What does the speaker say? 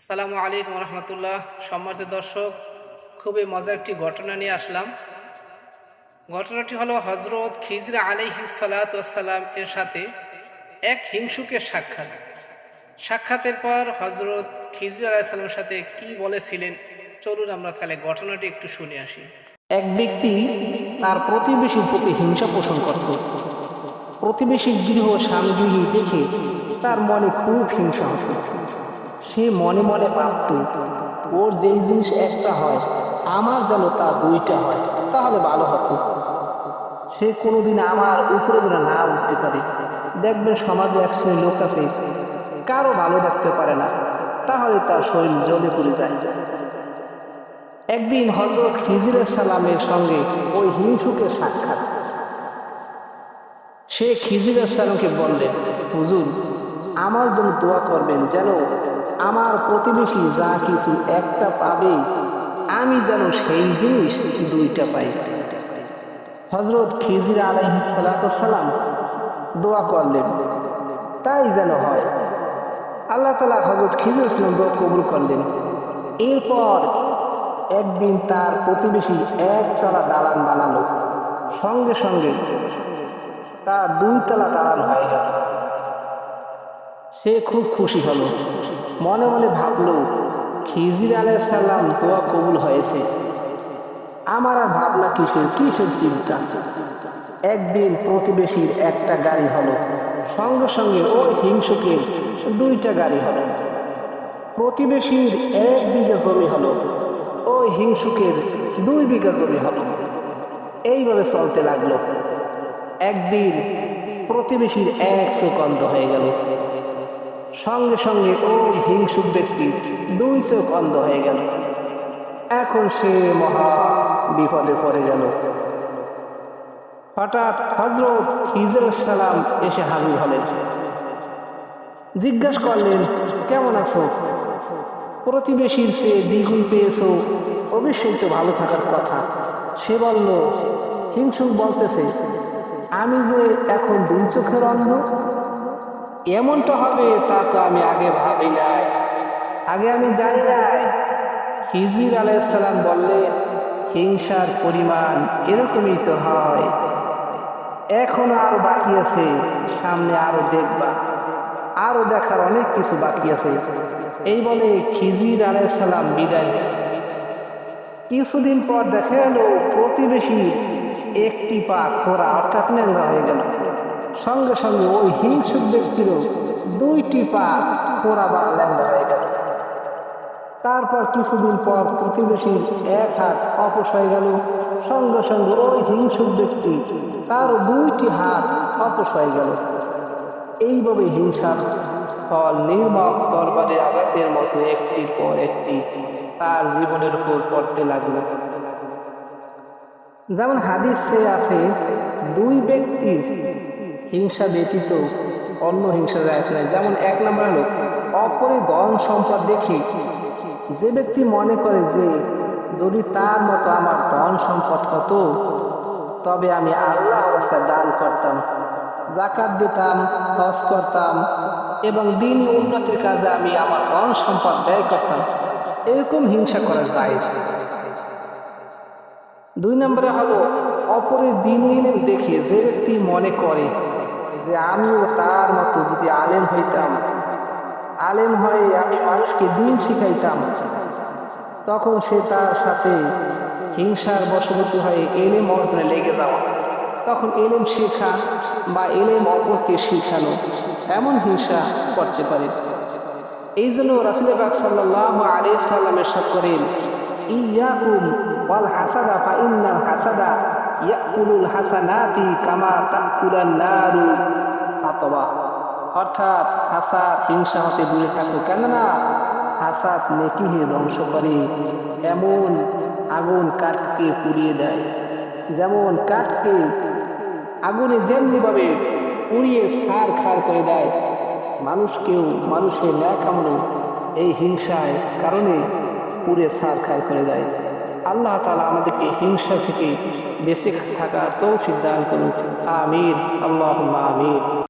আসসালামু আলাইকুম রহমতুল্লাহ। সম্মানিত দর্শক, খুবই মজার একটি ঘটনা নিয়ে আসলাম। ঘটনাটি হলো হজরত খিজর আলাইহিস সালাতু ওয়াস সালাম এর সাথে এক হিংসুকের সাক্ষাতের পর হজরত খিজর আলাইহিস সালামের সাথে কি বলেছিলেন, চলুন আমরা তাহলে ঘটনাটি একটু শুনে আসি। এক ব্যক্তি তার প্রতিবেশীর প্রতি হিংসা পোষণ করত। প্রতিবেশীর গৃহ স্বামীগৃহী দেখে তার মনে খুব হিংসা হতো। সে মনে মনে ভাবত, ওর যেই জিনিস একটা হয় আমার যেন তা দুইটা হয়, তাহলে ভালো হতো। সে কোনোদিন আমার উপরে যেন না উঠতে পারে। দেখবেন সমাজে এক শ্রেণীর লোক আছে, কারো ভালো দেখতে পারে না, তাহলে তার শরীর জ্বলে পড়ে যায়। একদিন হযরত খিজির সালামের সঙ্গে ওই হিংসুকের সাক্ষাৎ। সে খিজির সালামকে বললেন, হুজুর, আমার জন্য দোয়া করবেন যেন আমার প্রতিবেশী যা কিছু একটা পাবে আমি যেন সেই জিনিস দুইটা পাই। হযরত খিজির আলাইহিস সালাতু ওয়াস সালাম দোয়া করলেন, তাই যেন হয়। আল্লাহ তাআলা হযরত খিজির সালাম দোয়া কবুল করলেন। এরপর একদিন তার প্রতিবেশী একতলা দালান বানালো, সঙ্গে সঙ্গে তার দুইতলা দালান হয়ে গেল। সে খুব খুশি হলো, মনে মনে ভাবলো, খিজির আলাইহিস সালাম দোয়া কবুল হয়েছে, আমার আর ভাবনা কিসের চিন্তা। একদিন প্রতিবেশীর একটা গাড়ি হলো, সঙ্গে সঙ্গে ওই হিংসুকের দুইটা গাড়ি হলো। প্রতিবেশীর 1 বিঘা জমি হলো, ওই হিংসুকের 2 বিঘা জমি হলো। এইভাবে চলতে লাগলো। একদিন প্রতিবেশীর এক চোখ অন্ধ হয়ে গেল, সঙ্গে সঙ্গে ওই হিংসুক ব্যক্তি 2 চোখ অন্ধ হয়ে গেল। এখন সে মহা বিপদে পড়ে গেল। হঠাৎ হযরত খিজির সালাম এসে হাজির হলেন। জিজ্ঞাসা করলেন, কেমন আছো? প্রতিবেশীর চেয়ে দ্বিগুণ পেয়েছো, অবশ্যই তো ভালো থাকার কথা। সে বলল, হিংসুক বলতেছে, আমি যে এখন 2 চোখের অন্ধ, এমনটা হবে তা তো আমি আগে ভাবি নাই, আগে আমি জানি নাই। খিজির আলাইহিস সালাম বললেন, হিংসার পরিমাণ এরকমই তো হয়, এখনো আরো বাকি আছে, সামনে আরো দেখবা, আরো দেখার অনেক কিছু বাকি আছে। এই বলে খিজির আলাইহিস সালাম বিদায় নেন। কিছুদিন পর দেখা গেল প্রতিবেশীর একটি পা খোড়া অর্থাৎ ন্যাংরা হয়ে গেল। সঙ্গে সঙ্গে ওই হিংসুক ব্যক্তিরও 2টি পা খোড়া বা ল্যাংড়া হয়ে গেল। তারপর কিছুদিন পর প্রতিবেশীর 1 হাত অপস হয়ে গেল। সঙ্গে সঙ্গে ওই হিংসুক ব্যক্তি তার 2টি হাত অপস হয়ে গেল। এইভাবে হিংসার ফল নির্মম তরবারির আঘাতের মতো একটির পর একটি তার জীবনের উপর পড়তে লাগলো। যেমন হাদিসে আছে, 2 ব্যক্তির হিংসা ব্যতীত অন্য হিংসা জায়েজ নাই। যেমন 1 নম্বর হলো অপরের ধন সম্পদ দেখে যে ব্যক্তি মনে করে যে যদি তার মতো আমার ধন সম্পদ হতো তবে আমি আল্লাহর রাস্তায় দান করতাম, যাকাত দিতাম, হজ করতাম এবং দিন উন্নতির কাজে আমি আমার ধন সম্পদ ব্যয় করতাম, এরকম হিংসা করা যায়। 2 নম্বরে হলো অপরের দিন ইলম দেখে যে ব্যক্তি মনে করে যে আমিও তার মতো যদি আলেম হইতাম, আলেম হয়ে আমি মানুষকে দিন শিখাইতাম, তখন সে তার সাথে হিংসার বশবর্তী হয়ে এলেম অর্জনে লেগে যাওয়া, তখন এলেম শেখা বা এলেম অপরকে শিখানো, এমন হিংসা করতে পারে। এই জন্য রাসূল পাক সাল্লাল্লাহু আলাইহি ওয়াসাল্লাম ইরশাদ করেন, ইয়াকুম ওয়াল হাসাদা ফা ইন্নাল হাসাদা ইয়াকুলুল হাসানাতি কামা তাকুলান নারু হাতবা। অর্থাৎ হাসাদ, হিংসা হতে দূরে থাকো, কেননা হাসাদ নেকিকে ধ্বংস করে, এমন আগুন কাঠকে পুড়িয়ে দেয়। যেমন কাঠকে আগুনে যেমনিভাবে পুড়িয়ে ছারখার করে দেয়, মানুষের ন্যাক আমলও এই হিংসার কারণে পুড়ে ছারখার করে দেয়। আল্লাহ তাআলা আমাদেরকে হিংসা থেকে বেঁচে থাকার তৌফিক দান করুন। আমিন, আল্লাহুম্মা আমিন।